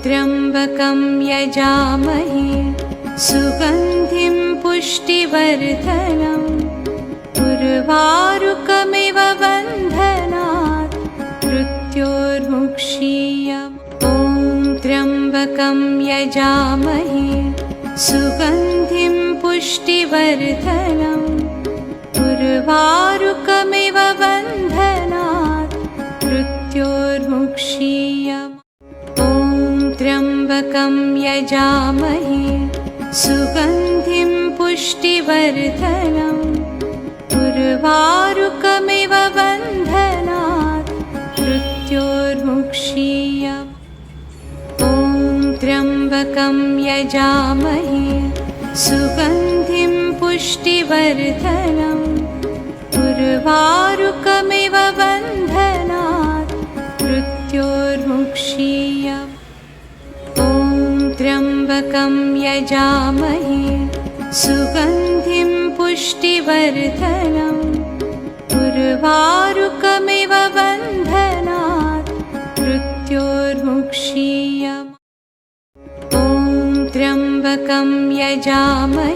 त्र्यम्बकं यजामहे सुगन्धिं पुष्टिवर्धनम् उर्वारुकमिव बन्धनात् मृत्योर्मुक्षीयम् ॐ त्र्यम्बकं यजामहे सुगन्धिं पुष्टिवर्धनम् उर्वारुकमिव बन्धनात् मृत्योर्मुक्षीयम् ॐ त्र्यम्बकं यजामहे सुगन्धिं पुष्टिवर्धनम् उर्वारुकमिव बन्धनात् मृत्योर्मुक्षीयम् ॐ त्र्यम्बकं यजामहे सुगन्धिं पुष्टिवर्धनम् उर्वारुकमिव बन्धनात् मृत्योर्मुक्षीयम् ॐ त्र्यम्बकं यजामहे सुगन्धिं पुष्टिवर्धनम् उर्वारुकमिव बन्धनात् मृत्योर्मुक्षीयम् ॐ त्र्यम्बकं यजामहे